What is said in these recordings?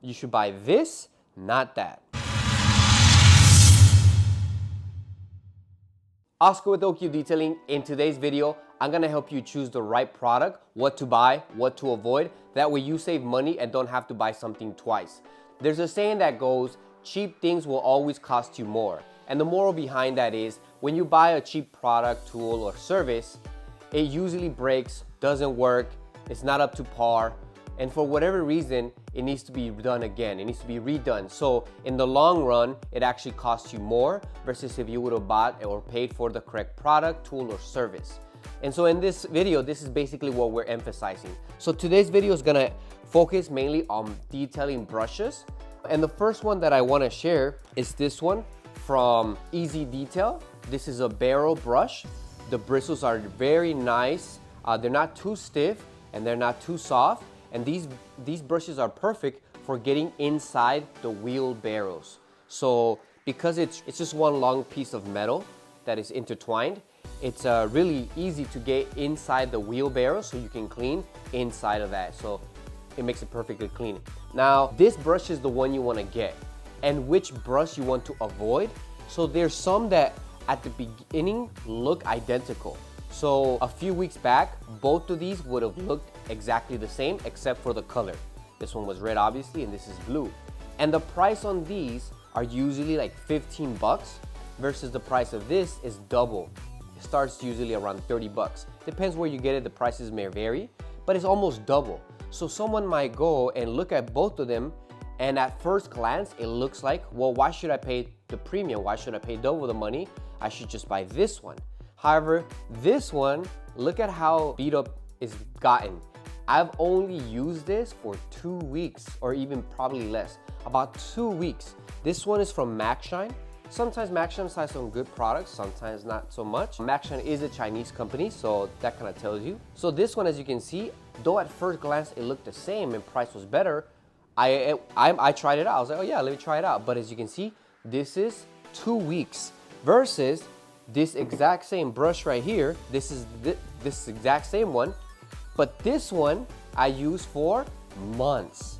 You should buy this, not that. Oscar with OQ Detailing. In today's video, I'm gonna help you choose the right product, what to buy, what to avoid. That way you save money and don't have to buy something twice. There's a saying that goes, cheap things will always cost you more. And the moral behind that is, when you buy a cheap product, tool, or service, it usually breaks, doesn't work, it's not up to par, and for whatever reason, it needs to be done again. It needs to be redone. So in the long run, it actually costs you more versus if you would have bought or paid for the correct product, tool, or service. And so in this video, this is basically what we're emphasizing. So today's video is gonna focus mainly on detailing brushes. And the first one that I wanna share is this one from Easy Detail. This is a barrel brush. The bristles are very nice. They're not too stiff and they're not too soft. And these brushes are perfect for getting inside the wheel barrels. So because it's just one long piece of metal that is intertwined, it's really easy to get inside the wheel barrel so you can clean inside of that. So it makes it perfectly clean. Now, this brush is the one you want to get, and which brush you want to avoid. So there's some that at the beginning look identical. So a few weeks back, both of these would have looked exactly the same except for the color. This one was red obviously, and this is blue. And the price on these are usually like 15 bucks versus the price of this is double. It starts usually around 30 bucks. Depends where you get it, the prices may vary, but it's almost double. So someone might go and look at both of them, and at first glance, it looks like, well, why should I pay the premium? Why should I pay double the money? I should just buy this one. However, this one, look at how beat up it's gotten. I've only used this for 2 weeks, or even probably less, about 2 weeks. This one is from MacShine. Sometimes MacShine has some good products, sometimes not so much. MacShine is a Chinese company, so that kind of tells you. So this one, as you can see, though at first glance it looked the same and price was better, I tried it out. I was like, oh yeah, let me try it out. But as you can see, this is 2 weeks versus this exact same brush right here. This is this exact same one, but this one I use for months,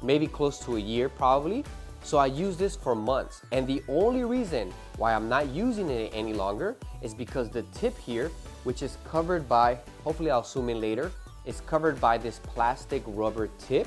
maybe close to a year probably. So I use this for months, and the only reason why I'm not using it any longer is because the tip here, which is covered by, hopefully I'll zoom in later, is covered by this plastic rubber tip.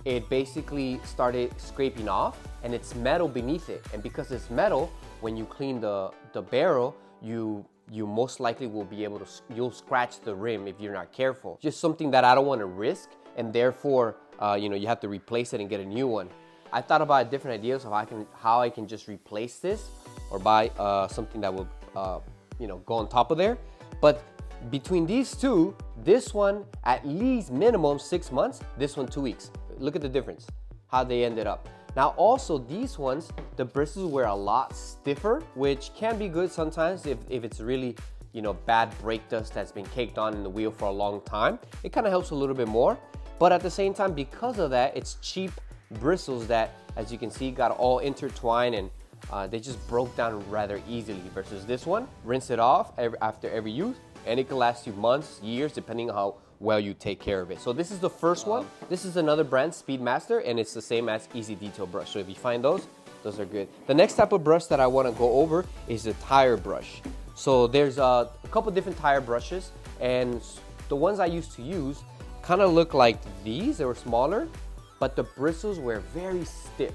It basically started scraping off, and it's metal beneath it. And because it's metal, when you clean the barrel, you most likely will be able to, you'll scratch the rim if you're not careful. Just something that I don't want to risk, and therefore, you have to replace it and get a new one. I thought about different ideas of how I can just replace this or buy something that will, go on top of there. But between these two, this one at least minimum 6 months, this one 2 weeks. Look at the difference, how they ended up. Now also these ones, the bristles were a lot stiffer, which can be good sometimes if it's really, bad brake dust that's been caked on in the wheel for a long time. It kind of helps a little bit more. But at the same time, because of that, it's cheap bristles that, as you can see, got all intertwined, and they just broke down rather easily versus this one. Rinse it off after every use, and it can last you months, years, depending on how well you take care of it. So this is the first one. This is another brand, Speedmaster, and it's the same as Easy Detail brush. So if you find those are good. The next type of brush that I want to go over is the tire brush. So there's a couple different tire brushes, and the ones I used to use kind of look like these. They were smaller, but the bristles were very stiff,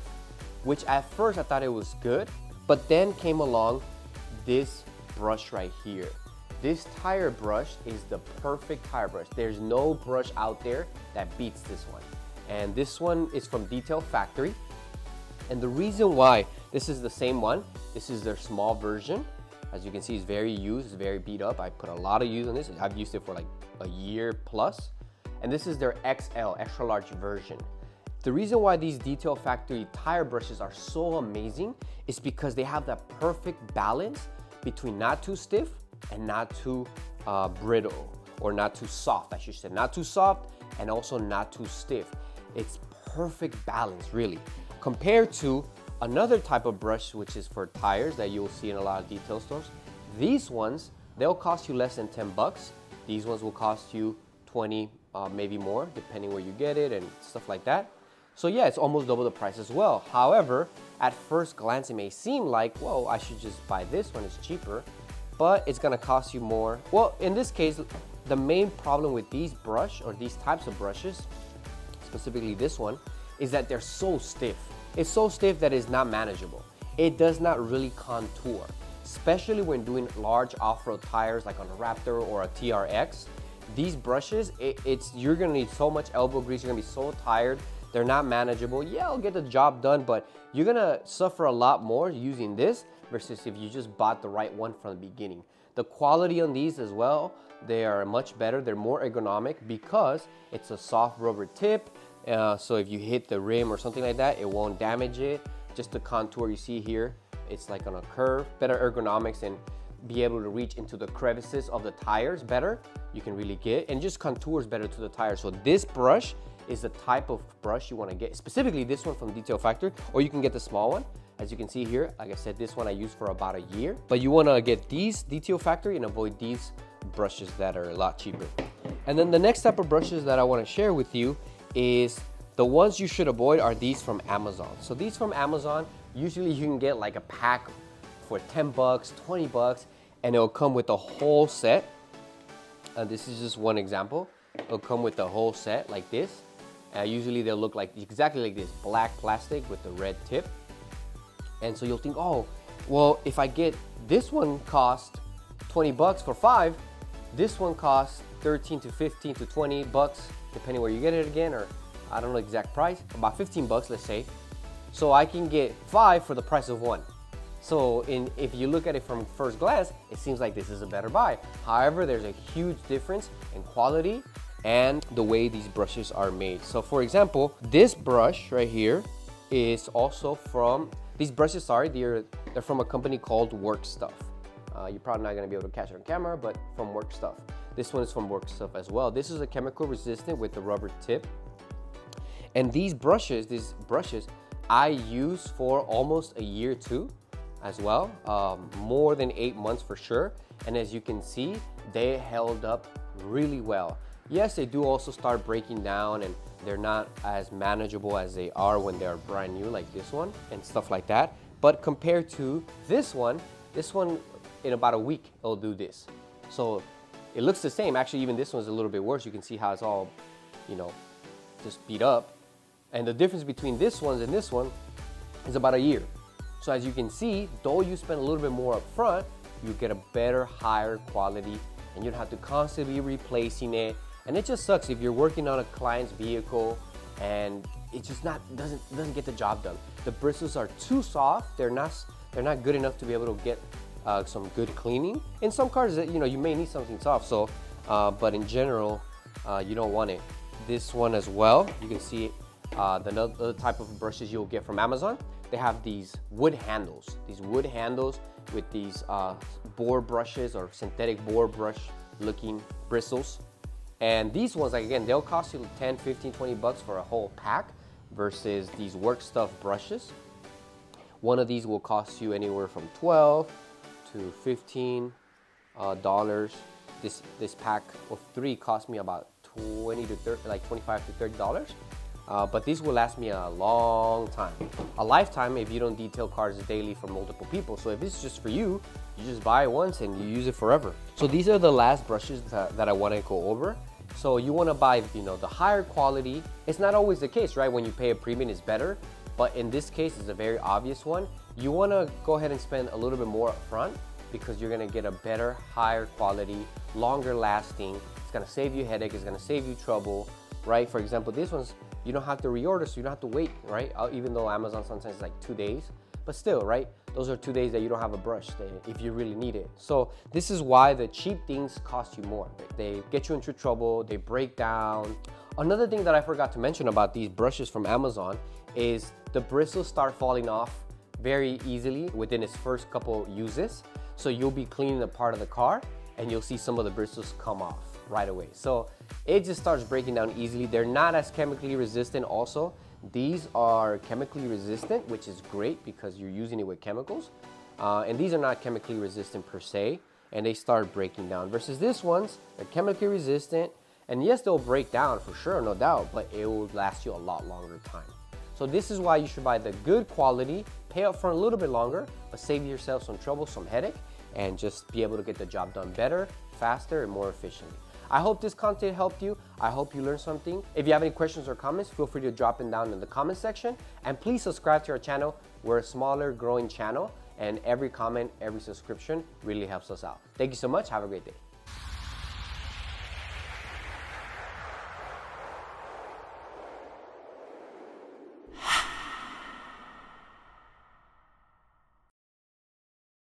which at first I thought it was good, but then came along this brush right here. This tire brush is the perfect tire brush. There's no brush out there that beats this one. And this one is from Detail Factory. And the reason why this is the same one, this is their small version. As you can see, it's very used, it's very beat up. I put a lot of use on this. I've used it for like a year plus. And this is their XL, extra large version. The reason why these Detail Factory tire brushes are so amazing is because they have that perfect balance between not too stiff and not too brittle, or not too soft, I should say. Not too soft and also not too stiff. It's perfect balance, really. Compared to another type of brush, which is for tires that you'll see in a lot of detail stores. These ones, they'll cost you less than 10 bucks. These ones will cost you 20, maybe more, depending where you get it and stuff like that. So yeah, it's almost double the price as well. However, at first glance, it may seem like, whoa, I should just buy this one, it's cheaper, but it's gonna cost you more. Well, in this case, the main problem with these types of brushes, specifically this one, is that they're so stiff. It's so stiff that it's not manageable. It does not really contour, especially when doing large off-road tires like on a Raptor or a TRX. These brushes, you're gonna need so much elbow grease, you're gonna be so tired. They're not manageable. Yeah, I'll get the job done, but you're gonna suffer a lot more using this versus if you just bought the right one from the beginning. The quality on these as well, they are much better. They're more ergonomic because it's a soft rubber tip. So if you hit the rim or something like that, it won't damage it. Just the contour you see here, it's like on a curve. Better ergonomics and be able to reach into the crevices of the tires better. You can really get, and just contours better to the tires. So this brush is the type of brush you want to get, specifically this one from Detail Factory, or you can get the small one. As you can see here, like I said, this one I used for about a year, but you want to get these Detail Factory and avoid these brushes that are a lot cheaper. And then the next type of brushes that I want to share with you is the ones you should avoid are these from Amazon. So these from Amazon, usually you can get like a pack for 10 bucks, 20 bucks, and it'll come with a whole set. This is just one example. It'll come with the whole set like this. Usually they'll look like exactly like this, black plastic with the red tip. And so you'll think, oh, well, if I get this one cost 20 bucks for 5, this one costs 13 to 15 to 20 bucks, depending where you get it again, or I don't know the exact price, about 15 bucks, let's say. So I can get 5 for the price of 1. So if you look at it from first glance, it seems like this is a better buy. However, there's a huge difference in quality and the way these brushes are made. So for example, this brush right here is also from, these brushes, sorry, they're from a company called Work Stuff. You're probably not gonna be able to catch it on camera, but from Work Stuff. This one is from Work Stuff as well. This is a chemical resistant with the rubber tip. And these brushes I use for almost a year too as well, more than 8 months for sure. And as you can see, they held up really well. Yes, they do also start breaking down and they're not as manageable as they are when they're brand new like this one and stuff like that. But compared to this one in about a week, it'll do this. So it looks the same. Actually, even this one's a little bit worse. You can see how it's all, just beat up. And the difference between this one and this one is about a year. So as you can see, though you spend a little bit more up front, you get a better, higher quality, and you don't have to constantly be replacing it. And it just sucks if you're working on a client's vehicle and it just doesn't get the job done. The bristles are too soft. They're not good enough to be able to get some good cleaning. In some cars, you may need something soft. So, but in general, you don't want it. This one as well, you can see the other type of brushes you'll get from Amazon. They have these wood handles. These wood handles with these boar brushes or synthetic boar brush looking bristles. And these ones, like again, they'll cost you 10, 15, 20 bucks for a whole pack versus these Work Stuff brushes. One of these will cost you anywhere from 12 to 15 dollars. This pack of 3 cost me about 20 to 30, like 25 to 30 dollars. But these will last me a long time, a lifetime if you don't detail cars daily for multiple people. So if it's just for you, you just buy it once and you use it forever. So these are the last brushes that I want to go over. So you want to buy, the higher quality. It's not always the case, right? When you pay a premium, it's better. But in this case, it's a very obvious one. You want to go ahead and spend a little bit more up front because you're going to get a better, higher quality, longer lasting. It's going to save you headache. It's going to save you trouble, right? For example, these ones, you don't have to reorder, so you don't have to wait, right? Even though Amazon sometimes is like 2 days, but still, right? Those are 2 days that you don't have a brush if you really need it. So this is why the cheap things cost you more. They get you into trouble, they break down. Another thing that I forgot to mention about these brushes from Amazon is the bristles start falling off very easily within its first couple uses. So you'll be cleaning a part of the car and you'll see some of the bristles come off right away. So it just starts breaking down easily. They're not as chemically resistant also. These are chemically resistant, which is great because you're using it with chemicals. And these are not chemically resistant per se, and they start breaking down. Versus this ones, they're chemically resistant, and yes, they'll break down for sure, no doubt, but it will last you a lot longer time. So this is why you should buy the good quality, pay up for a little bit longer, but save yourself some trouble, some headache, and just be able to get the job done better, faster, and more efficiently. I hope this content helped you. I hope you learned something. If you have any questions or comments, feel free to drop them down in the comment section. And please subscribe to our channel. We're a smaller, growing channel, and every comment, every subscription really helps us out. Thank you so much. Have a great day.